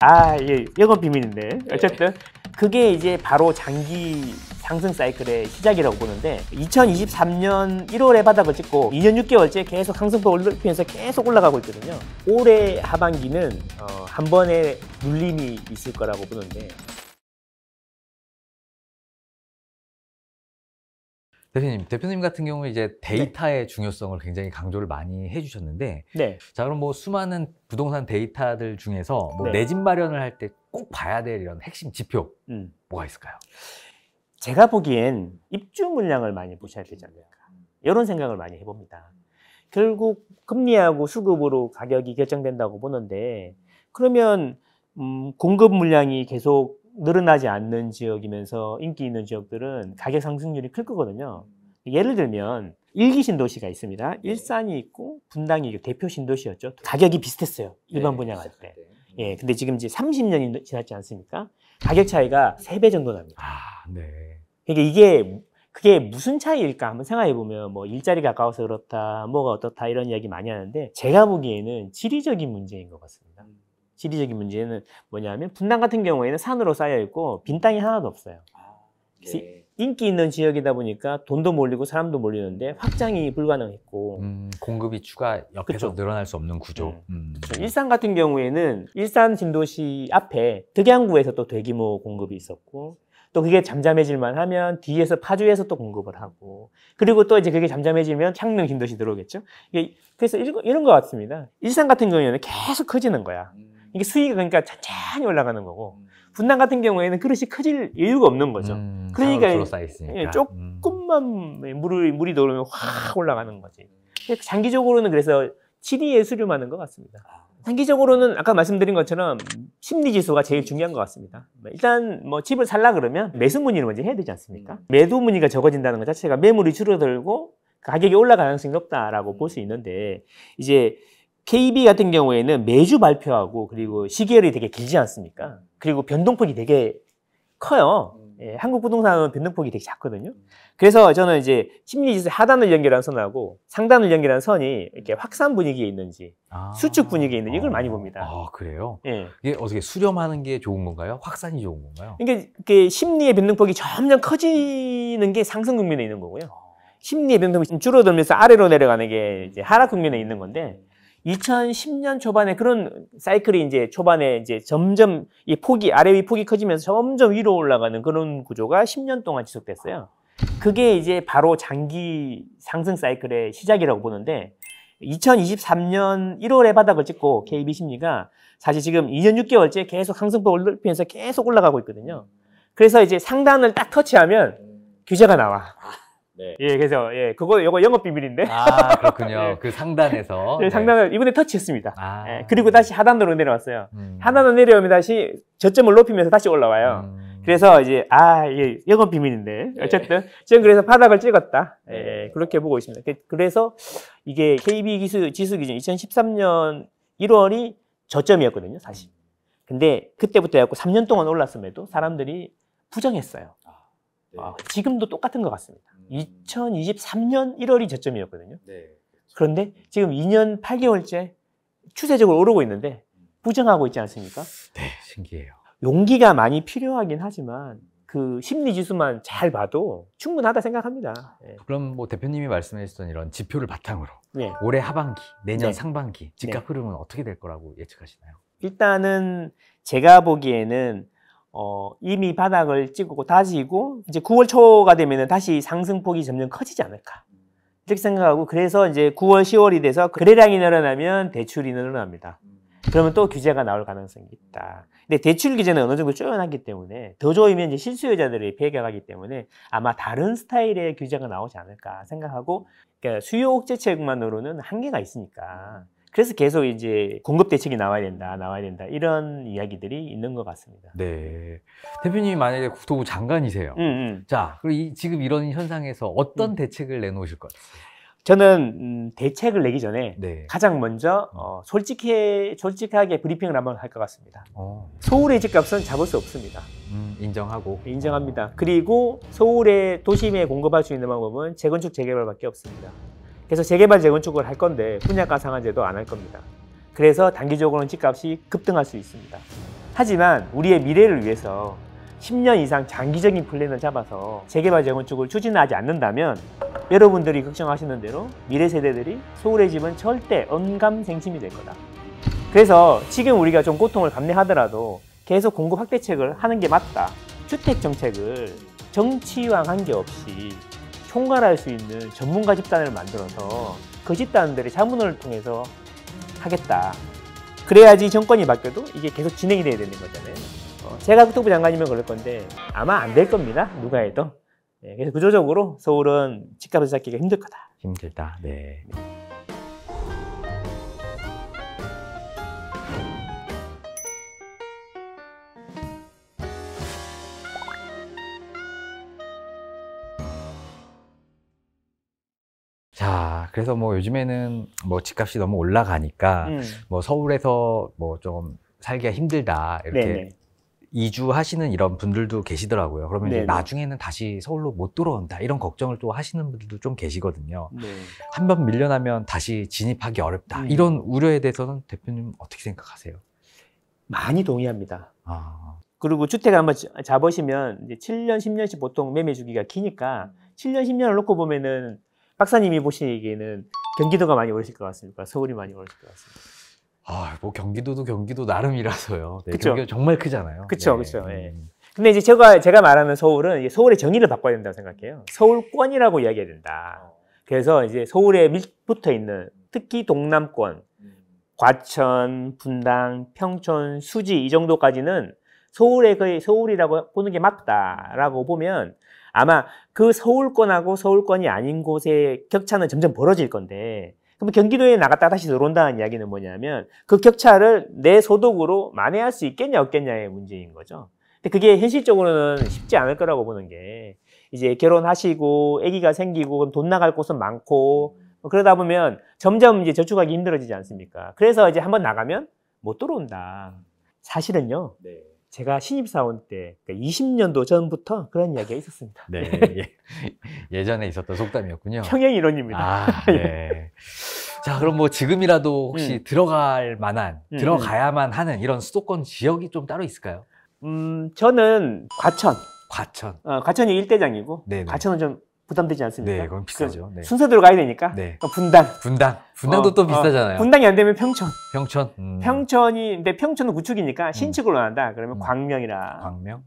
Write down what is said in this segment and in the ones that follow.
예, 영업 비밀인데. 어쨌든 그게 이제 바로 장기 상승 사이클의 시작이라고 보는데 2023년 1월에 바닥을 찍고 2년 6개월째 계속 상승폭을 넓히면서 계속 올라가고 있거든요. 올해 하반기는 한 번의 눌림이 있을 거라고 보는데 대표님 같은 경우는 이제 데이터의 중요성을 굉장히 강조를 많이 해주셨는데, 네. 자, 그럼 뭐 수많은 부동산 데이터들 중에서 뭐 네. 내 집 마련을 할 때 꼭 봐야 될 이런 핵심 지표 뭐가 있을까요? 제가 보기엔 입주 물량을 많이 보셔야 되지 않을까 이런 생각을 많이 해봅니다. 결국 금리하고 수급으로 가격이 결정된다고 보는데 그러면 공급 물량이 계속 늘어나지 않는 지역이면서 인기 있는 지역들은 가격 상승률이 클 거거든요. 예를 들면 일기 신도시가 있습니다. 일산이 있고 분당이 대표 신도시였죠. 가격이 비슷했어요. 일반 분양할 때. 예, 근데 지금 이제 30년이 지났지 않습니까? 가격 차이가 3배 정도 납니다. 아, 네. 그러니까 그게 무슨 차이일까 한번 생각해 보면 뭐 일자리가 가까워서 그렇다, 뭐가 어떻다 이런 이야기 많이 하는데 제가 보기에는 지리적인 문제인 것 같습니다. 지리적인 문제는 뭐냐면 분당 같은 경우에는 산으로 쌓여 있고 빈 땅이 하나도 없어요. 그래서 인기 있는 지역이다 보니까 돈도 몰리고 사람도 몰리는데 확장이 불가능했고 공급이 추가 옆에서 그쵸. 늘어날 수 없는 구조. 일산 같은 경우에는 일산 신도시 앞에 덕양구에서 또 대규모 공급이 있었고 또 그게 잠잠해질만 하면 뒤에서 파주에서 또 공급을 하고 그리고 또 이제 그게 잠잠해지면 창릉 신도시 들어오겠죠. 그래서 이런 것 같습니다. 일산 같은 경우에는 계속 커지는 거야. 이게 수익이 그러니까 천천히 올라가는 거고 분당 같은 경우에는 그릇이 커질 이유가 없는 거죠. 그러니까 조금만 물이 들어오면 확 올라가는 거지. 장기적으로는 그래서 지리에 수렴하는 것 같습니다. 단기적으로는 아까 말씀드린 것처럼 심리지수가 제일 중요한 것 같습니다. 일단 뭐 집을 살라 그러면 매수 문의를 먼저 해야 되지 않습니까? 매도 문의가 적어진다는 것 자체가 매물이 줄어들고 가격이 올라갈 가능성이 높다라고 볼 수 있는데 이제 KB 같은 경우에는 매주 발표하고 그리고 시계열이 되게 길지 않습니까? 그리고 변동폭이 되게 커요. 예, 한국 부동산은 변동폭이 되게 작거든요. 그래서 저는 이제 심리지수 하단을 연결한 선하고 상단을 연결한 선이 이렇게 확산 분위기에 있는지 수축 분위기에 있는지 이걸 많이 봅니다. 아, 그래요? 예. 이게 어떻게 수렴하는 게 좋은 건가요? 확산이 좋은 건가요? 그러니까 심리의 변동폭이 점점 커지는 게 상승 국면에 있는 거고요. 심리의 변동폭이 줄어들면서 아래로 내려가는 게 이제 하락 국면에 있는 건데 2010년 초반에 그런 사이클이 이제 초반에 이제 점점 이 폭이 아래 위 폭이 커지면서 점점 위로 올라가는 그런 구조가 10년 동안 지속됐어요. 그게 이제 바로 장기 상승 사이클의 시작이라고 보는데 2023년 1월에 바닥을 찍고 KB 심리가 사실 지금 2년 6개월째 계속 상승폭을 넓히면서 계속 올라가고 있거든요. 그래서 이제 상단을 딱 터치하면 규제가 나와. 네. 예, 그래서 요거 영업 비밀인데. 아, 그렇군요. 예. 그 상단에서. 네, 상단을 이번에 터치했습니다. 아. 예, 그리고 다시 하단으로 내려왔어요. 하단으로 내려오면 다시 저점을 높이면서 다시 올라와요. 그래서 이제 예, 영업 비밀인데 어쨌든 지금 그래서 바닥을 찍었다. 예, 그렇게 보고 있습니다. 그래서 이게 KB 지수 기준 2013년 1월이 저점이었거든요, 사실. 근데 그때부터 해갖고 3년 동안 올랐음에도 사람들이 부정했어요. 지금도 똑같은 것 같습니다. 2023년 1월이 저점이었거든요. 그런데 지금 2년 8개월째 추세적으로 오르고 있는데 부정하고 있지 않습니까? 네, 신기해요. 용기가 많이 필요하긴 하지만 그 심리 지수만 잘 봐도 충분하다 생각합니다. 예. 그럼 뭐 대표님이 말씀해 주셨던 이런 지표를 바탕으로 네. 올해 하반기, 내년 네. 상반기 집값 흐름은 어떻게 될 거라고 예측하시나요? 일단은 제가 보기에는 이미 바닥을 찍고 다지고 이제 9월 초가 되면은 다시 상승폭이 점점 커지지 않을까 이렇게 생각하고 그래서 이제 9월, 10월이 돼서 거래량이 늘어나면 대출이 늘어납니다. 그러면 또 규제가 나올 가능성이 있다. 근데 대출 규제는 어느 정도 쪼여놨기 때문에 더 조이면 이제 실수요자들이 배격하기 때문에 아마 다른 스타일의 규제가 나오지 않을까 생각하고 그러니까 수요 억제책만으로는 한계가 있으니까 그래서 계속 이제 공급 대책이 나와야 된다 이런 이야기들이 있는 것 같습니다. 네, 대표님이 만약에 국토부 장관이세요. 자, 그리고 지금 이런 현상에서 어떤 대책을 내놓으실 것 같아요? 저는 대책을 내기 전에 네. 가장 먼저 솔직하게 브리핑을 한번 할 것 같습니다. 서울의 집값은 잡을 수 없습니다. 인정하고. 인정합니다. 그리고 서울의 도심에 공급할 수 있는 방법은 재건축 재개발밖에 없습니다. 그래서 재개발 재건축을 할 건데 분양가 상한제도 안 할 겁니다. 그래서 단기적으로는 집값이 급등할 수 있습니다. 하지만 우리의 미래를 위해서 10년 이상 장기적인 플랜을 잡아서 재개발 재건축을 추진하지 않는다면 여러분들이 걱정하시는 대로 미래 세대들이 서울의 집은 절대 언감생심이 될 거다. 그래서 지금 우리가 좀 고통을 감내하더라도 계속 공급 확대책을 하는 게 맞다. 주택 정책을 정치와 관계없이 총괄할 수 있는 전문가 집단을 만들어서 그 집단들이 자문을 통해서 하겠다. 그래야지 정권이 바뀌어도 이게 계속 진행이 돼야 되는 거잖아요. 제가 국토부 장관이면 그럴 건데 아마 안 될 겁니다. 누가 해도. 그래서 구조적으로 서울은 집값을 잡기가 힘들 거다. 힘들다. 네. 자, 그래서 뭐 요즘에는 뭐 집값이 너무 올라가니까 뭐 서울에서 뭐 좀 살기가 힘들다 이렇게 네네. 이주하시는 이런 분들도 계시더라고요. 그러면 이제 네네. 나중에는 다시 서울로 못 들어온다 이런 걱정을 또 하시는 분들도 좀 계시거든요. 네. 한번 밀려나면 다시 진입하기 어렵다. 이런 우려에 대해서는 대표님 어떻게 생각하세요? 많이 동의합니다. 아, 그리고 주택 한번 잡으시면 이제 7년, 10년씩 보통 매매 주기가 기니까 7년, 10년을 놓고 보면은 박사님이 보시기에는 경기도가 많이 오르실 것 같습니까? 서울이 많이 오르실 것 같습니다. 아, 뭐 경기도도 경기도 나름이라서요. 네, 그쵸. 경기도 정말 크잖아요. 그쵸, 네. 그쵸. 예. 근데 이제 제가 말하는 서울은 이제 서울의 정의를 바꿔야 된다고 생각해요. 서울권이라고 이야기해야 된다. 그래서 이제 서울에 밀붙어 있는 특히 동남권, 과천, 분당, 평촌, 수지 이 정도까지는 서울의 거의 서울이라고 보는 게 맞다라고 보면 아마 그 서울권하고 서울권이 아닌 곳의 격차는 점점 벌어질 건데 그럼 경기도에 나갔다 다시 들어온다는 이야기는 뭐냐면 그 격차를 내 소득으로 만회할 수 있겠냐 없겠냐의 문제인 거죠. 근데 그게 현실적으로는 쉽지 않을 거라고 보는 게 이제 결혼하시고 아기가 생기고 그럼 돈 나갈 곳은 많고 그러다 보면 점점 이제 저축하기 힘들어지지 않습니까? 그래서 이제 한번 나가면 못 들어온다. 사실은요. 네. 제가 신입사원 때 20년도 전부터 그런 이야기가 있었습니다. 네. 예전에 있었던 속담이었군요. 평행 이론입니다. 아, 네. 자, 그럼 뭐 지금이라도 혹시 들어갈 만한, 들어가야만 하는 이런 수도권 지역이 좀 따로 있을까요? 저는 과천. 과천. 과천이 일대장이고 네네. 과천은 좀 부담되지 않습니까? 네, 그건 비싸죠. 네. 순서대로 가야 되니까. 네. 분당. 분당도 또 비싸잖아요. 분당이 안 되면 평촌. 평촌. 근데 평촌은 구축이니까 신축으로 한다. 그러면 광명이라. 광명.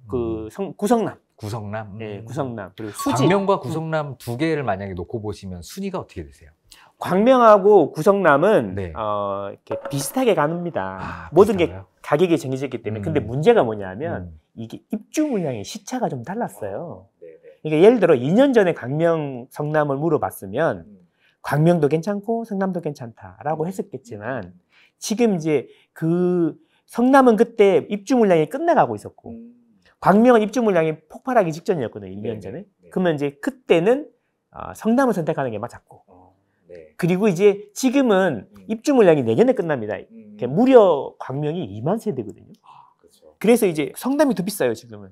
구성남. 구성남. 네, 구성남. 그리고 수지. 광명과 구성남 두 개를 만약에 놓고 보시면 순위가 어떻게 되세요? 광명하고 구성남은 네. 이렇게 비슷하게 갑니다. 아, 모든 비슷하고요? 게 가격이 정해졌기 때문에. 근데 문제가 뭐냐면 이게 입주 물량의 시차가 좀 달랐어요. 그러니까 예를 들어 2년 전에 광명, 성남을 물어봤으면 광명도 괜찮고 성남도 괜찮다라고 했었겠지만 지금 이제 그 성남은 그때 입주 물량이 끝나가고 있었고 광명은 입주 물량이 폭발하기 직전이었거든요. 2년 전에. 그러면 이제 그때는 성남을 선택하는 게 맞았고 그리고 이제 지금은 입주 물량이 내년에 끝납니다. 무려 광명이 2만 세대거든요. 그래서 이제 성남이 더 비싸요, 지금은.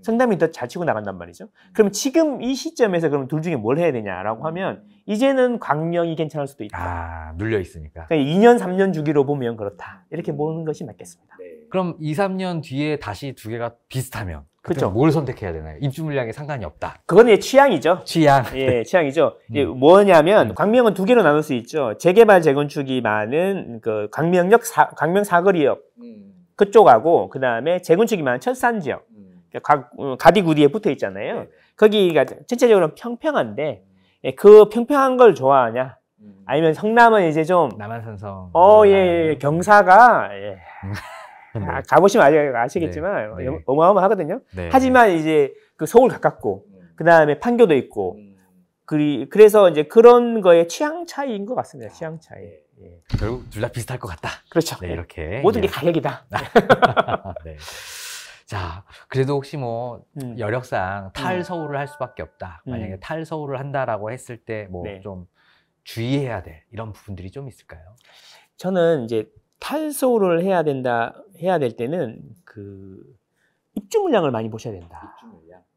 성남이 더 잘 치고 나간단 말이죠. 그럼 지금 이 시점에서 그럼 둘 중에 뭘 해야 되냐라고 하면 이제는 광명이 괜찮을 수도 있다. 아, 눌려 있으니까. 그러니까 2년, 3년 주기로 보면 그렇다. 이렇게 보는 것이 맞겠습니다. 그럼 2, 3년 뒤에 다시 두 개가 비슷하면 그쵸. 뭘 선택해야 되나요? 입주 물량에 상관이 없다. 그거는 취향이죠. 취향. 예, 취향이죠. 뭐냐면 광명은 두 개로 나눌 수 있죠. 재개발 재건축이 많은 그 광명 사거리역 그쪽하고 그 다음에 재건축이 많은 철산 지역. 가디구디에 붙어 있잖아요. 거기가 전체적으로 평평한데 그 평평한 걸 좋아하냐? 아니면 성남은 이제 좀 남한산성. 예, 경사가 가보시면 아시겠지만 네. 어마어마하거든요. 네. 하지만 이제 그 서울 가깝고 그 다음에 판교도 있고 그래서 이제 그런 거에 취향 차이인 것 같습니다. 취향 차이. 예. 결국 둘 다 비슷할 것 같다. 그렇죠. 네, 이렇게. 모든 게 가격이다. 네. 자, 그래도 혹시 뭐 여력상 탈서울을 할 수밖에 없다. 만약에 탈서울을 한다라고 했을 때 뭐 좀 주의해야 될 이런 부분들이 좀 있을까요? 저는 이제 탈서울을 해야 될 때는 그 입주 물량을 많이 보셔야 된다.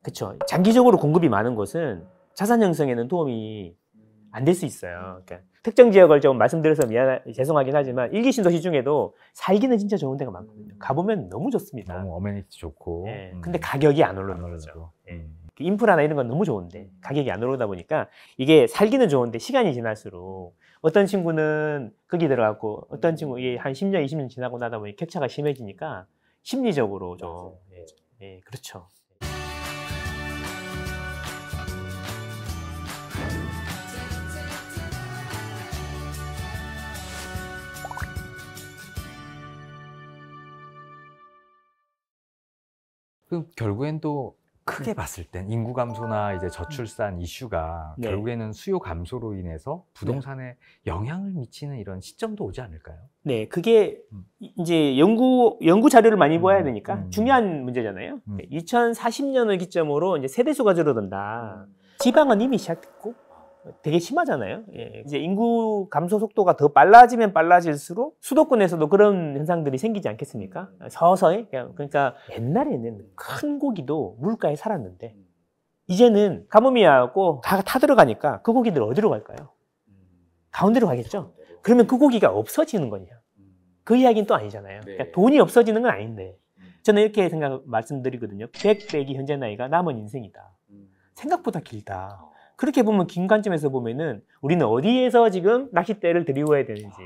그렇죠. 장기적으로 공급이 많은 곳은 자산 형성에는 도움이 안 될 수 있어요. 그러니까 특정 지역을 좀 말씀드려서 죄송하긴 하지만 1기 신도시 중에도 살기는 진짜 좋은 데가 많거든요. 가보면 너무 좋습니다. 너무 어메니티 좋고. 예, 근데 가격이 안 오르는 거죠. 예. 인프라나 이런 건 너무 좋은데 가격이 안 오르다 보니까 이게 살기는 좋은데 시간이 지날수록 어떤 친구는 거기 들어갔고 어떤 친구 이게 한 10년, 20년 지나고 나다 보니 격차가 심해지니까 심리적으로 좀 예, 그렇죠. 그럼 결국엔 또 크게 봤을 땐 인구 감소나 이제 저출산 이슈가 네. 결국에는 수요 감소로 인해서 부동산에 영향을 미치는 이런 시점도 오지 않을까요? 네, 그게 이제 연구 자료를 많이 봐야 되니까 중요한 문제잖아요. 2040년을 기점으로 이제 세대수가 줄어든다. 지방은 이미 시작됐고 되게 심하잖아요. 예. 이제 인구 감소 속도가 더 빨라지면 빨라질수록 수도권에서도 그런 현상들이 생기지 않겠습니까? 서서히. 그러니까 옛날에는 큰 고기도 물가에 살았는데 이제는 가뭄이하고 다 타들어가니까 그 고기들 어디로 갈까요? 가운데로 가겠죠? 그러면 그 고기가 없어지는 거냐? 그 이야기는 또 아니잖아요. 그러니까 돈이 없어지는 건 아닌데 저는 이렇게 말씀드리거든요. 100 빼기 현재 나이가 남은 인생이다. 생각보다 길다. 그렇게 보면 긴 관점에서 보면은 우리는 어디에서 지금 낚싯대를 들이워야 되는지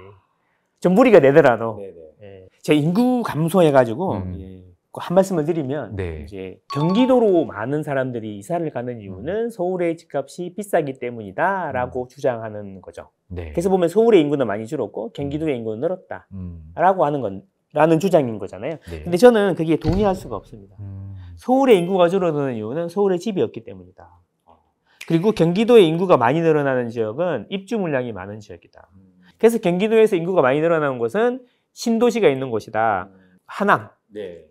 좀 무리가 되더라도 예. 제가 인구 감소해가지고 예. 한 말씀을 드리면 네. 이제 경기도로 많은 사람들이 이사를 가는 이유는 서울의 집값이 비싸기 때문이다라고 주장하는 거죠. 네. 그래서 보면 서울의 인구는 많이 줄었고 경기도의 인구는 늘었다라고 하는 라는 주장인 거잖아요. 네. 근데 저는 그게 동의할 수가 없습니다. 서울의 인구가 줄어드는 이유는 서울의 집이 없기 때문이다. 그리고 경기도의 인구가 많이 늘어나는 지역은 입주 물량이 많은 지역이다. 그래서 경기도에서 인구가 많이 늘어나는 곳은 신도시가 있는 곳이다. 하남,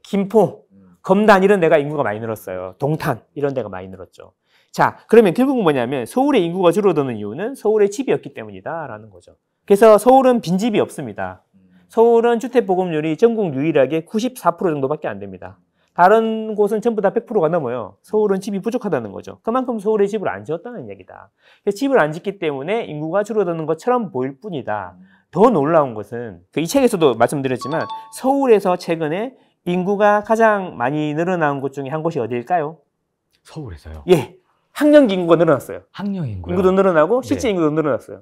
김포, 검단 이런 데가 인구가 많이 늘었어요. 동탄 이런 데가 많이 늘었죠. 자, 그러면 결국은 뭐냐면 서울의 인구가 줄어드는 이유는 서울의 집이 없기 때문이다라는 거죠. 그래서 서울은 빈집이 없습니다. 서울은 주택 보급률이 전국 유일하게 94% 정도밖에 안 됩니다. 다른 곳은 전부 다 100%가 넘어요. 서울은 집이 부족하다는 거죠. 그만큼 서울에 집을 안 지었다는 이야기다. 그래서 집을 안 짓기 때문에 인구가 줄어드는 것처럼 보일 뿐이다. 더 놀라운 것은 이 책에서도 말씀드렸지만 서울에서 최근에 인구가 가장 많이 늘어난 곳 중에 한 곳이 어디일까요? 서울에서요? 예, 학령기 인구가 늘어났어요. 학령 인구요? 인구도 늘어나고 실제 인구도 늘어났어요.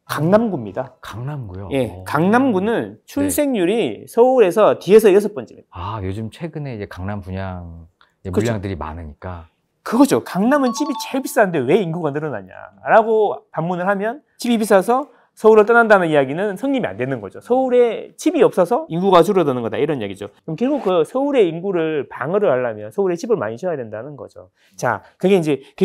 강남구입니다. 강남구요? 예, 강남구는 출생률이 서울에서 뒤에서 6번째입니다. 아, 요즘 최근에 이제 강남 분양 그렇죠. 물량들이 많으니까. 그거죠. 강남은 집이 제일 비싼데 왜 인구가 늘어나냐라고 반문을 하면 집이 비싸서 서울을 떠난다는 이야기는 성립이 안 되는 거죠. 서울에 집이 없어서 인구가 줄어드는 거다 이런 얘기죠. 그럼 결국 그 서울의 인구를 방어를 하려면 서울에 집을 많이 지어야 된다는 거죠. 자, 그게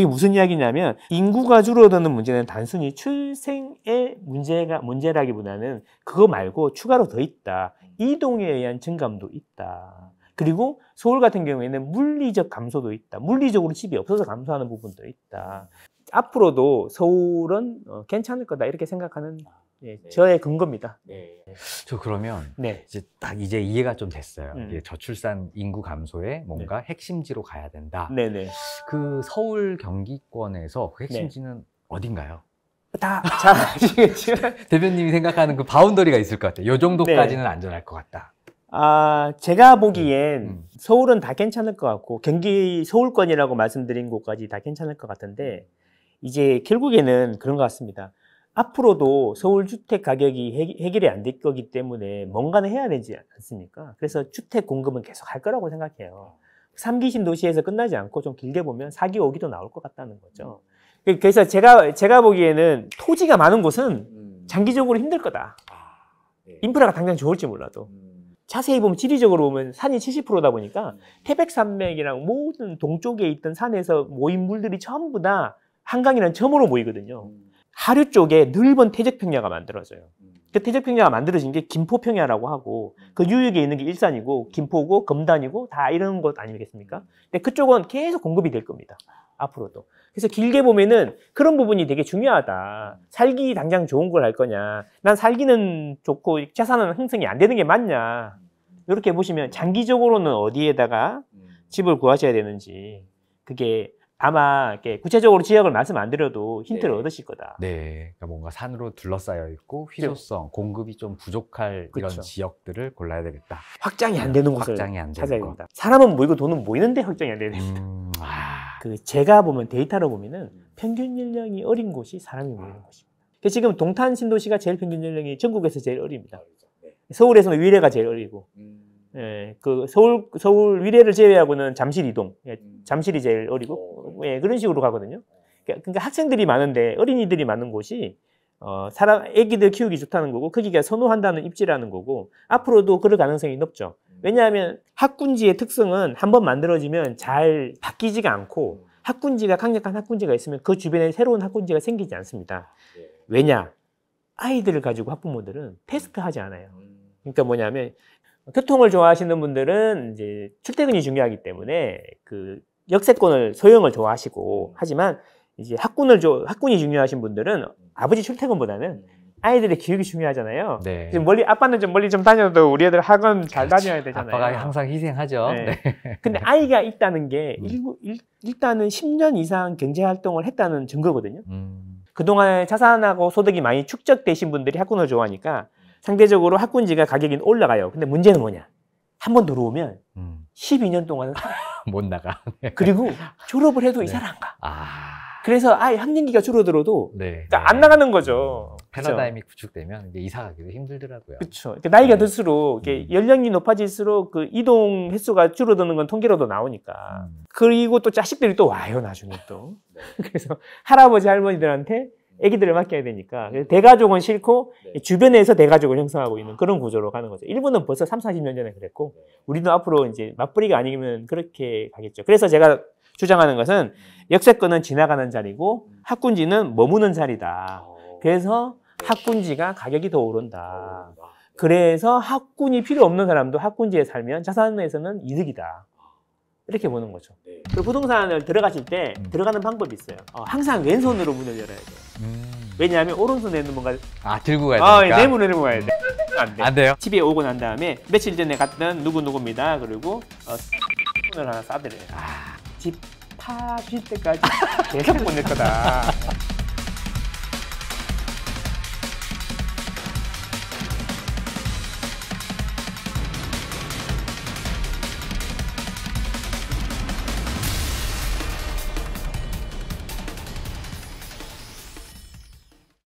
무슨 이야기냐면 인구가 줄어드는 문제는 단순히 출생의 문제라기보다는 그거 말고 추가로 더 있다. 이동에 의한 증감도 있다. 그리고 서울 같은 경우에는 물리적 감소도 있다. 물리적으로 집이 없어서 감소하는 부분도 있다. 앞으로도 서울은 괜찮을 거다 이렇게 생각하는 저의 근거입니다. 저 그러면 이제 딱 이제 이해가 좀 됐어요. 이게 저출산 인구 감소에 뭔가 핵심지로 가야 된다. 그 서울 경기권에서 그 핵심지는 어딘가요? 다 잘 아시겠지만 대표님이 생각하는 그 바운더리가 있을 것 같아요. 이 정도까지는 안전할 것 같다. 제가 보기엔 서울은 다 괜찮을 것 같고 경기 서울권이라고 말씀드린 곳까지 다 괜찮을 것 같은데 이제 결국에는 그런 것 같습니다. 앞으로도 서울 주택 가격이 해결이 안 될 거기 때문에 뭔가는 해야 되지 않습니까? 그래서 주택 공급은 계속 할 거라고 생각해요. 3기 신도시에서 끝나지 않고 좀 길게 보면 4기, 5기도 나올 것 같다는 거죠. 그래서 제가 보기에는 토지가 많은 곳은 장기적으로 힘들 거다. 인프라가 당장 좋을지 몰라도. 자세히 보면 지리적으로 보면 산이 70%다 보니까 태백산맥이랑 모든 동쪽에 있던 산에서 모인 물들이 전부 다 한강이라는 점으로 모이거든요. 하류 쪽에 넓은 태적평야가 만들어져요. 그 태적평야가 만들어진 게 김포평야라고 하고 그 유역에 있는 게 일산이고 김포고 검단이고 다 이런 곳 아니겠습니까? 근데 그쪽은 계속 공급이 될 겁니다. 앞으로도. 그래서 길게 보면은 그런 부분이 되게 중요하다. 살기 당장 좋은 걸 할 거냐. 난 살기는 좋고 자산은 형성이 안 되는 게 맞냐. 이렇게 보시면 장기적으로는 어디에다가 집을 구하셔야 되는지 그게 아마 이렇게 구체적으로 지역을 말씀 안 드려도 힌트를 네. 얻으실 거다. 네, 그러니까 뭔가 산으로 둘러싸여 있고 희소성, 공급이 좀 부족할 이런 그쵸. 지역들을 골라야 되겠다. 확장이 안 되는 곳을 확장이 안 찾아야 되는 거. 됩니다. 사람은 모이고 돈은 모이는데 확장이 안 되는. 그 제가 보면 데이터로 보면은 평균 연령이 어린 곳이 사람이 모이는 곳입니다. 그래서 지금 동탄 신도시가 제일 평균 연령이 전국에서 제일 어립니다. 서울에서는 위례가 제일 어리고, 예, 그 서울 위례를 제외하고는 잠실 이동, 예, 잠실이 제일 어리고, 예, 그런 식으로 가거든요. 그러니까 학생들이 많은데 어린이들이 많은 곳이 애기들 키우기 좋다는 거고, 거기가 선호한다는 입지라는 거고, 앞으로도 그럴 가능성이 높죠. 왜냐하면 학군지의 특성은 한번 만들어지면 잘 바뀌지가 않고, 학군지가 강력한 학군지가 있으면 그 주변에 새로운 학군지가 생기지 않습니다. 왜냐? 아이들을 가지고 학부모들은 테스트하지 않아요. 그러니까 뭐냐면 교통을 좋아하시는 분들은 이제 출퇴근이 중요하기 때문에 그 역세권을 소형을 좋아하시고, 하지만 이제 학군이 중요하신 분들은 아버지 출퇴근보다는 아이들의 교육이 중요하잖아요. 네. 지금 아빠는 좀 멀리 좀 다녀도 우리 애들 학원 잘 다녀야 되잖아요. 아빠가 항상 희생하죠. 네. 네. 근데 아이가 있다는 게 일단은 10년 이상 경제활동을 했다는 증거거든요. 그동안 자산하고 소득이 많이 축적되신 분들이 학군을 좋아하니까 상대적으로 학군지가 가격이 올라가요. 근데 문제는 뭐냐? 한번 들어오면 12년 동안은 못 나가. 네. 그리고 졸업을 해도 네. 이사를 안 가. 아. 그래서 아예 학년기가 줄어들어도 네. 그러니까 안 나가는 거죠. 패러다임이 구축되면 이제 이사 가기도 힘들더라고요. 그렇죠. 그러니까 나이가 네. 들수록 연령이 높아질수록 그 이동 횟수가 줄어드는 건 통계로도 나오니까. 그리고 또 자식들이 또 와요, 나중에 또. 그래서 할아버지 할머니들한테 아기들을 맡겨야 되니까 대가족은 싫고 주변에서 대가족을 형성하고 있는 그런 구조로 가는 거죠. 일본은 벌써 3, 40년 전에 그랬고 우리도 앞으로 이제 맞벌이가 아니면 그렇게 가겠죠. 그래서 제가 주장하는 것은 역세권은 지나가는 자리고 학군지는 머무는 자리다. 그래서 학군지가 가격이 더 오른다. 그래서 학군이 필요 없는 사람도 학군지에 살면 자산에서는 이득이다. 이렇게 보는 거죠. 그리고 부동산을 들어가실 때 들어가는 방법이 있어요. 항상 왼손으로 문을 열어야 돼요. 왜냐하면 오른손에는 뭔가 들고 가야 되니까. 내 문을 열어야 돼. 안 돼. 안 돼요? 집에 오고 난 다음에 며칠 전에 갔던 누구누구입니다. 그리고 손을 하나 싸드려요. 집 파실 때까지 계속 못 낼 거다.